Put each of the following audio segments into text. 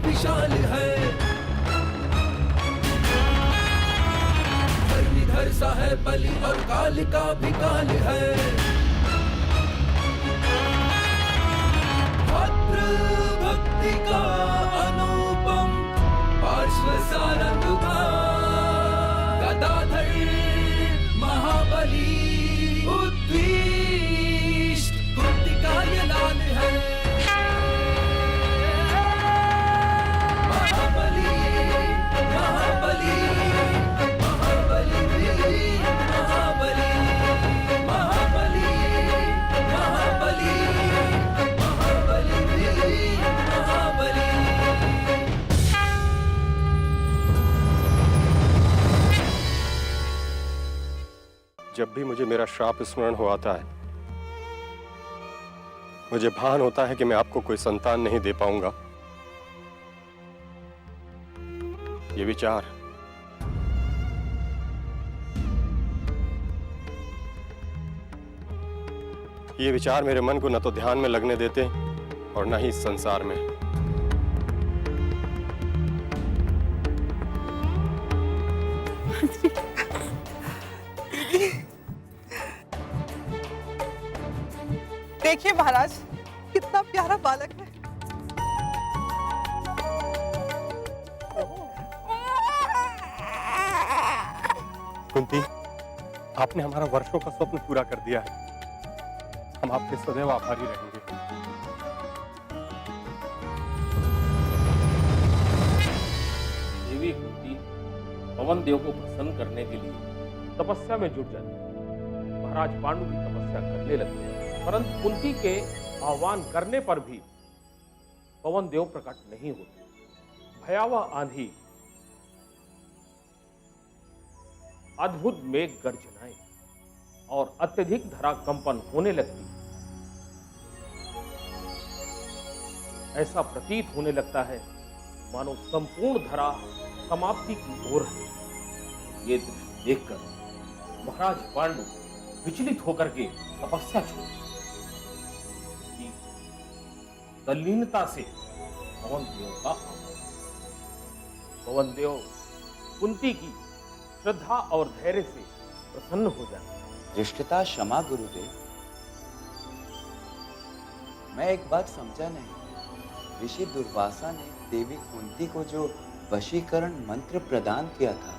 विशाल है, धर्मीधर सा है बलि और काल का भी काल है। भद्र भक्ति का अनुपम पार्श्व सारंगा, गदाधर महाबली उद्विष्ट कुंती का ये लाल है। महाबली महाबली महाबली महाबली महाबली महाबली महाबली जब भी मुझे मेरा श्राप स्मरण हो आता है, मुझे भान होता है कि मैं आपको कोई संतान नहीं दे पाऊंगा। ये विचार मेरे मन को न तो ध्यान में लगने देते और न ही इस संसार में। देखिए महाराज, कितना प्यारा बालक है। कुंती, आपने हमारा वर्षों का स्वप्न पूरा कर दिया है। हम आपके सदैव आभारी रहेंगे। देवी कुंती पवन देव को प्रसन्न करने के लिए तपस्या में जुट जाती है। महाराज पांडु की तपस्या करने लगते हैं, परंतु कुंती के आह्वान करने पर भी पवन देव प्रकट नहीं होते। भयावह आंधी, अद्भुत मेघ गर्जनाएं और अत्यधिक धरा कंपन होने लगती। ऐसा प्रतीत होने लगता है मानो संपूर्ण धरा समाप्ति की ओर है। ये दृश्य देखकर महाराज पांडु विचलित होकर के तपस्या छोड़ तल्लीनता से पवन देव का पवन देव कुंती की श्रद्धा और धैर्य से प्रसन्न हो जाते। धृष्टता क्षमा गुरुदेव, मैं एक बात समझा नहीं। ऋषि दुर्वासा ने देवी कुंती को जो वशीकरण मंत्र प्रदान किया था,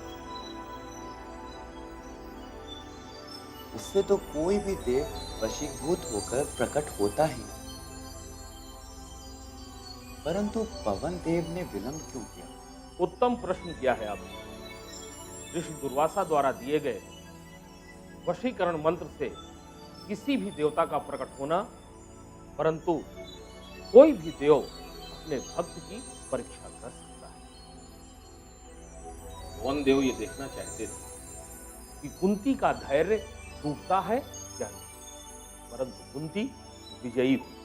उससे तो कोई भी देव वशीभूत होकर प्रकट होता ही, परंतु पवन देव ने विलंब क्यों किया? उत्तम प्रश्न किया है आपने। ऋषि दुर्वासा द्वारा दिए गए वशीकरण मंत्र से किसी भी देवता का प्रकट होना, परंतु कोई भी देव अपने भक्त की परीक्षा कर सकता है। पवन देव ये देखना चाहते थे कि कुंती का धैर्य टूटता है या नहीं, परंतु कुंती विजयी हुई।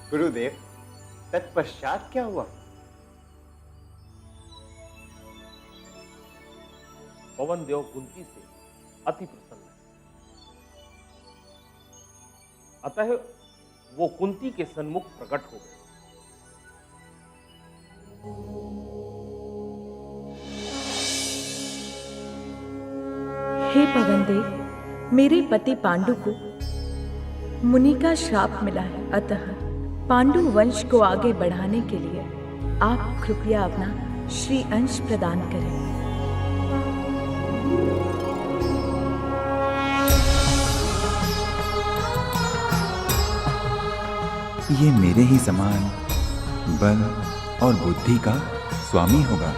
गुरुदेव, तत्पश्चात क्या हुआ? पवन देव कुंती से अति प्रसन्न है, अतः वो कुंती के सन्मुख प्रकट हो गए। हे पवन देव, मेरे पति पांडु को मुनि का श्राप मिला है, अतः पांडु वंश को आगे बढ़ाने के लिए आप कृपया अपना श्री अंश प्रदान करें। ये मेरे ही समान बल और बुद्धि का स्वामी होगा।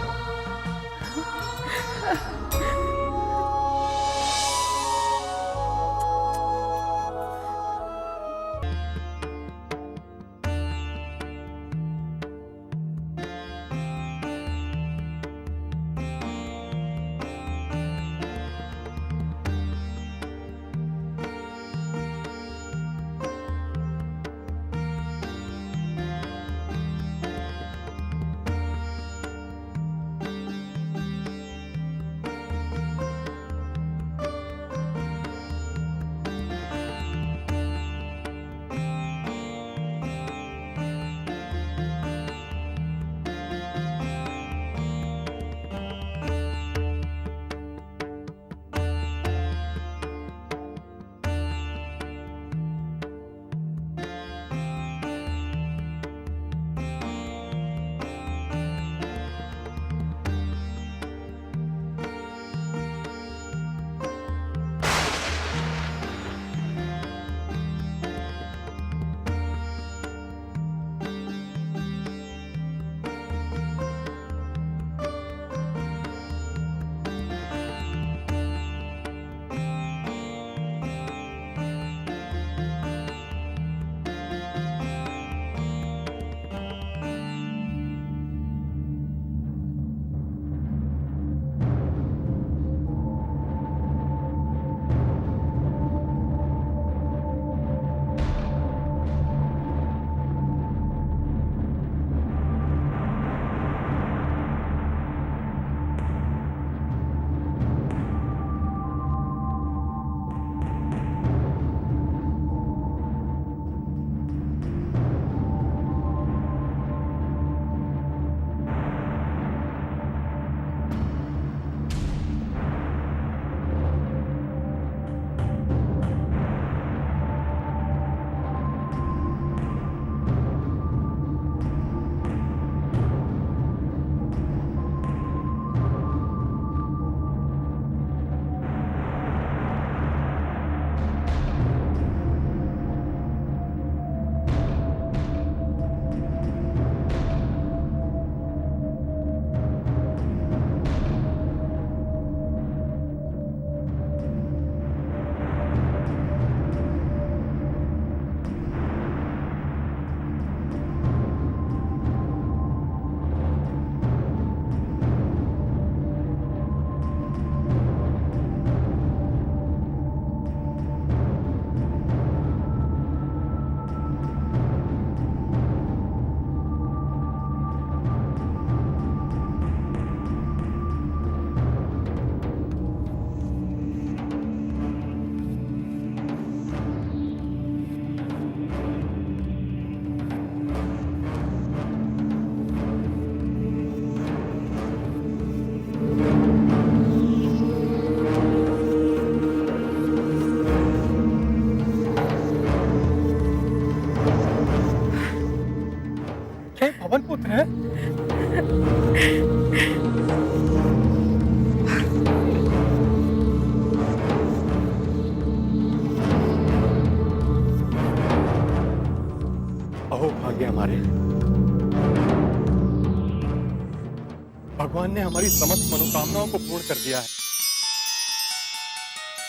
भगवान ने हमारी समस्त मनोकामनाओं को पूर्ण कर दिया है।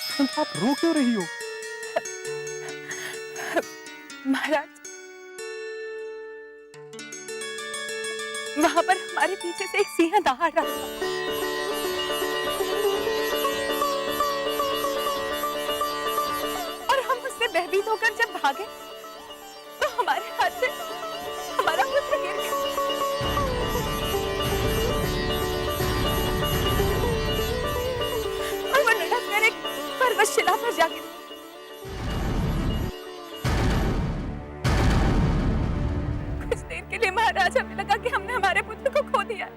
परंतु आप रो क्यों रही हो? महाराज, वहां पर हमारे पीछे से एक सिंह दहाड़ रहा था। और हम उससे भयभीत होकर जब भागे तो हमारे हाथ से हमारा पुत्र गिर गया। और वो लड़क कर एक पर्वतशिला पर जा गिरा। कुछ देर के लिए महाराज हमें लगा कि हमने हमारे पुत्र को खो दिया।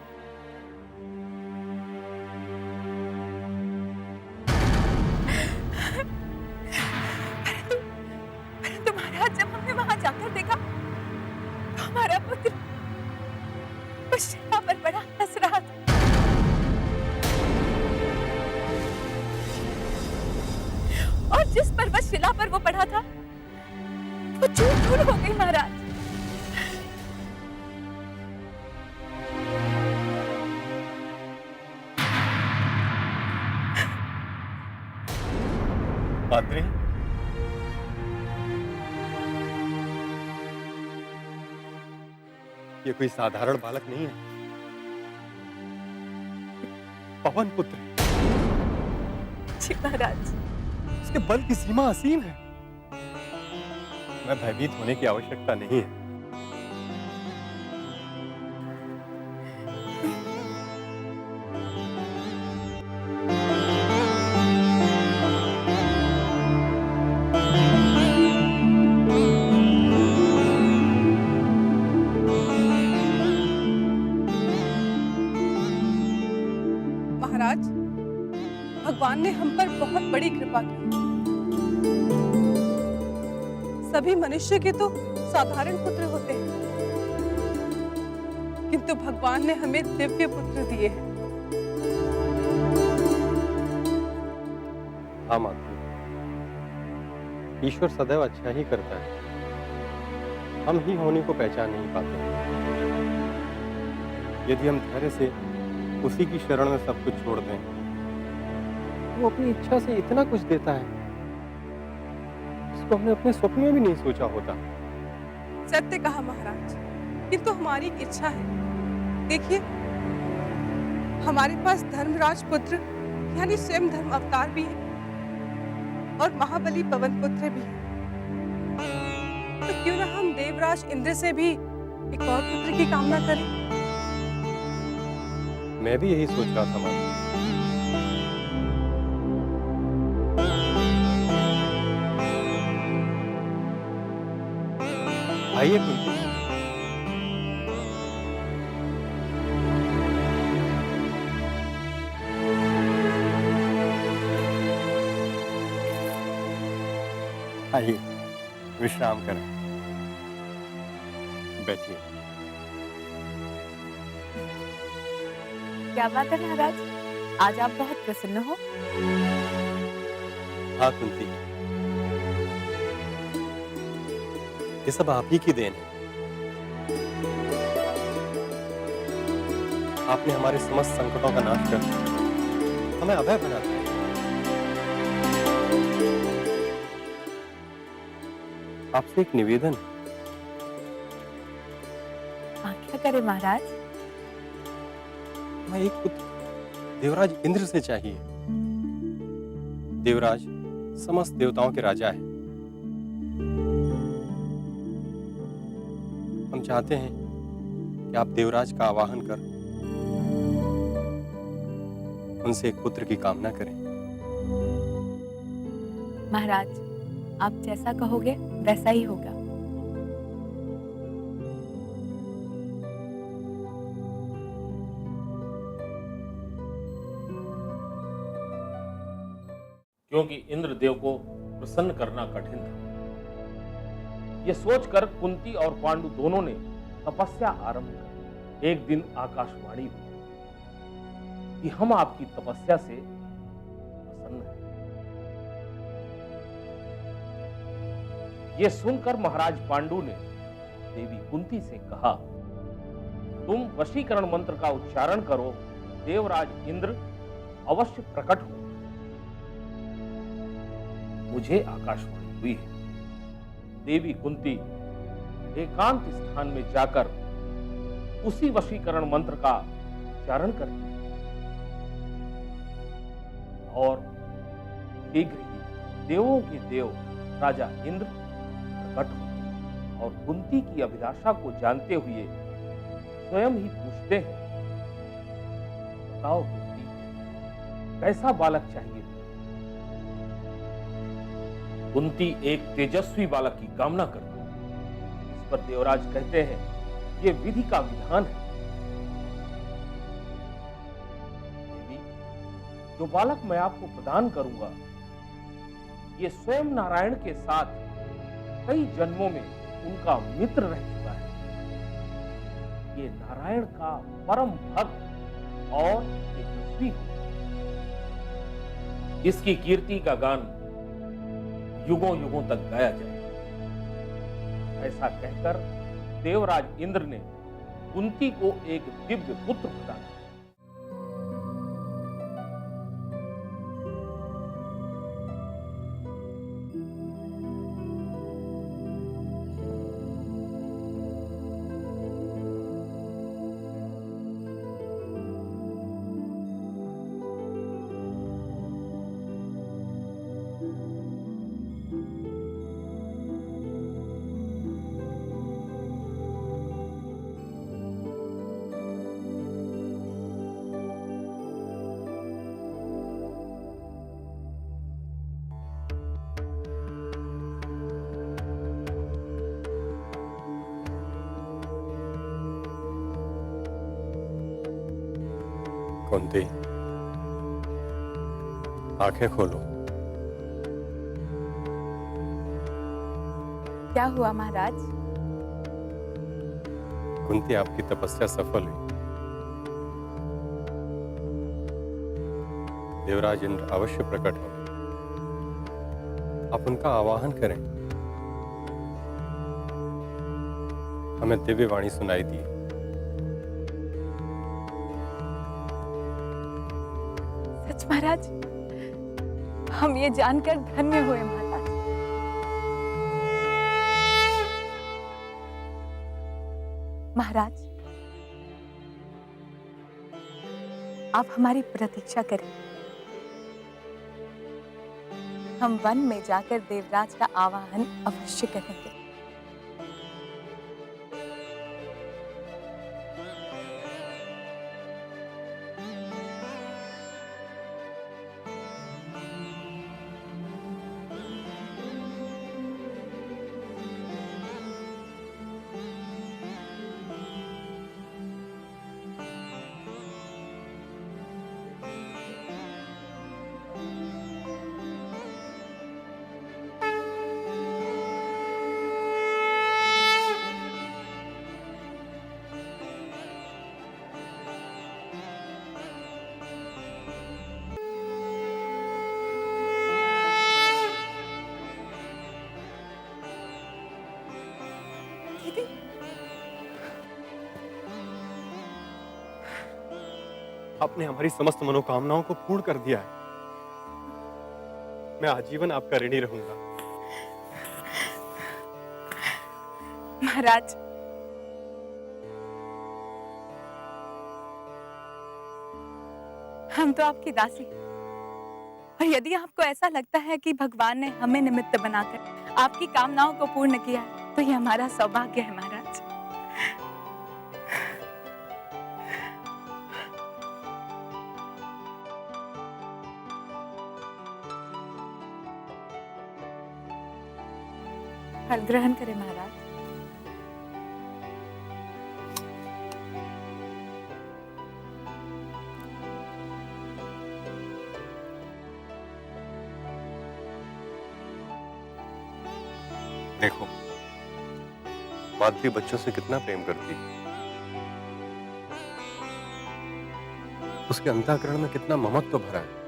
परंतु महाराज, जब हमने वहां जाकर देखा तो हमारा पुत्र उस शिला पर बड़ा हंस रहा था। और जिस पर्वतशिला पर वो पड़ा था वो चूर-चूर हो गई महाराज। पाद्री, ये कोई साधारण बालक नहीं है। पवन पुत्र जी महाराज। उसके बल की सीमा असीम है। मैं भयभीत होने की आवश्यकता नहीं है। महाराज, भगवान ने हम पर बहुत बड़ी कृपा की। सभी मनुष्य के तो साधारण पुत्र होते हैं, किंतु भगवान ने हमें दिव्य पुत्र दिए हैं। हाँ माता, ईश्वर सदैव अच्छा ही करता है। हम ही होने को पहचान नहीं पाते। यदि हम धैर्य से उसी की शरण में सब कुछ छोड़ दें, वो अपनी इच्छा से इतना कुछ देता है जिसको हमने अपने स्वप्न में भी नहीं सोचा होता। सत्य कहा महाराज, किंतु हमारी एक इच्छा है। देखिए, हमारे पास धर्मराज पुत्र यानी स्वयं धर्म अवतार भी है और महाबली पवन पुत्र भी है। तो क्यों ना हम देवराज इंद्र से भी एक और पुत्र की कामना करें? मैं भी यही सोच रहा था माता। आइए कुंती। आइए, विश्राम करें। बैठिए। क्या बात है महाराज, आज आप बहुत प्रसन्न हो। हाँ कुंती, ये सब आप ही की देन है। आपने हमारे समस्त संकटों का नाश कर हमें अभय बना दिया। आपसे एक निवेदन है। आज्ञा करें महाराज। हमें एक पुत्र देवराज इंद्र से चाहिए। देवराज समस्त देवताओं के राजा है। हम चाहते हैं कि आप देवराज का आवाहन कर उनसे एक पुत्र की कामना करें। महाराज, आप जैसा कहोगे वैसा ही होगा। क्योंकि इंद्रदेव को प्रसन्न करना कठिन था। यह सोचकर कुंती और पांडु दोनों ने तपस्या आरंभ कर एक दिन आकाशवाणी हुई कि हम आपकी तपस्या से प्रसन्न हैं। यह सुनकर महाराज पांडु ने देवी कुंती से कहा, तुम वशीकरण मंत्र का उच्चारण करो देवराज इंद्र अवश्य प्रकट हो। मुझे आकाशवाणी हुई है, देवी कुंती एकांत स्थान में जाकर उसी वशीकरण मंत्र का उच्चारण करती है और शीघ्र ही देवों के देव राजा इंद्र प्रकट होते और कुंती की अभिलाषा को जानते हुए स्वयं ही पूछते हैं, बताओ कुंती, कैसा बालक चाहिए? कुंती एक तेजस्वी बालक की कामना करती है। इस पर देवराज कहते हैं, ये विधि का विधान है। देवी, जो बालक मैं आपको प्रदान करूंगा, ये स्वयं नारायण के साथ कई जन्मों में उनका मित्र रह चुका है। ये नारायण का परम भक्त और तेजस्वी है। इसकी कीर्ति का गान युगों युगों तक गाया जाए। ऐसा कहकर देवराज इंद्र ने कुंती को एक दिव्य पुत्र प्रदान किया। कुंती, आंखें खोलो। क्या हुआ महाराज? कुंती, आपकी तपस्या सफल हुई। देवराज इंद्र अवश्य प्रकट होंगे। आप उनका आवाहन करें। हमें दिव्य वाणी सुनाई दी। सच महाराज, हम ये जानकर धन्य हुए महाराज। महाराज, आप हमारी प्रतीक्षा करें। हम वन में जाकर देवराज का आवाहन अवश्य करेंगे। आपने हमारी समस्त मनोकामनाओं को पूर्ण कर दिया है। मैं आजीवन आपका ऋणी रहूंगा। महाराज, हम तो आपकी दासी हैं। और यदि आपको ऐसा लगता है कि भगवान ने हमें निमित्त बनाकर आपकी कामनाओं को पूर्ण किया है, तो ये हमारा सौभाग्य है महाराज। फल ग्रहण करें महाराज। देखो, माधवी बच्चों से कितना प्रेम करती है। उसके अंतःकरण में कितना ममत्व भरा है।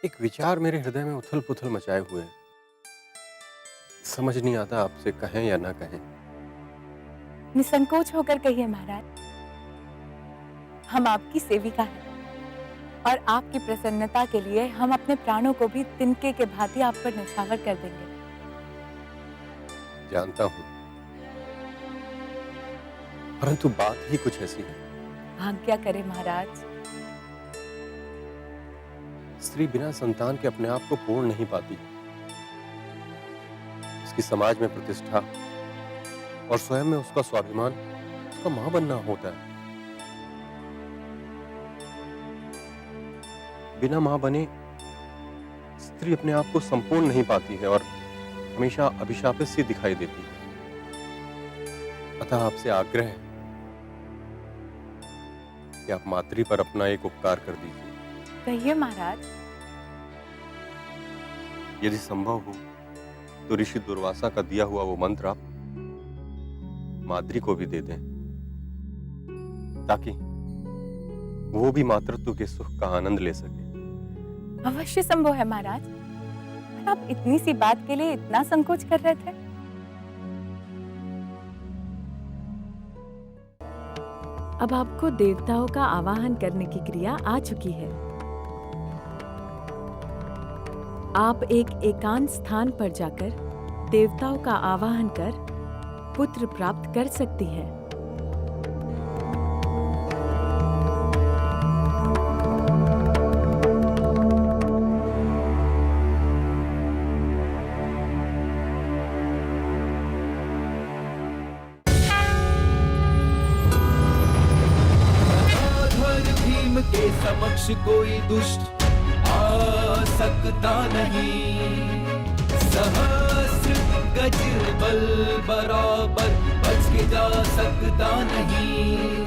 एक विचार मेरे हृदय में उथल पुथल मचाए हुए है। समझ नहीं आता आपसे कहें या ना कहें। निसंकोच होकर कहिए महाराज, हम आपकी सेविका हैं और आपकी प्रसन्नता के लिए हम अपने प्राणों को भी तिनके के भांति आप पर न्यौछावर कर देंगे। जानता हूं, परंतु बात ही कुछ ऐसी है। आज्ञा करे महाराज। स्त्री बिना संतान के अपने आप को पूर्ण नहीं पाती। उसकी समाज में प्रतिष्ठा और स्वयं में उसका स्वाभिमान उसका मां बनना होता है। बिना मां बने स्त्री अपने आप को संपूर्ण नहीं पाती है और हमेशा अभिशापित सी दिखाई देती है। अतः आपसे आग्रह है कि आप मातृ पर अपना एक उपकार कर दीजिए। कहिए महाराज। यदि संभव हो तो ऋषि दुर्वासा का दिया हुआ वो मंत्र आप माद्री को भी दे दें, ताकि वो भी मातृत्व के सुख का आनंद ले सके। अवश्य संभव है महाराज, पर आप इतनी सी बात के लिए इतना संकोच कर रहे थे। अब आपको देवताओं का आवाहन करने की क्रिया आ चुकी है। आप एक एकांत स्थान पर जाकर देवताओं का आवाहन कर पुत्र प्राप्त कर सकती हैं। भीम के समक्ष कोई दुष्ट आ सकता नहीं। सहस्र गज बल बराबर बच के जा सकता नहीं।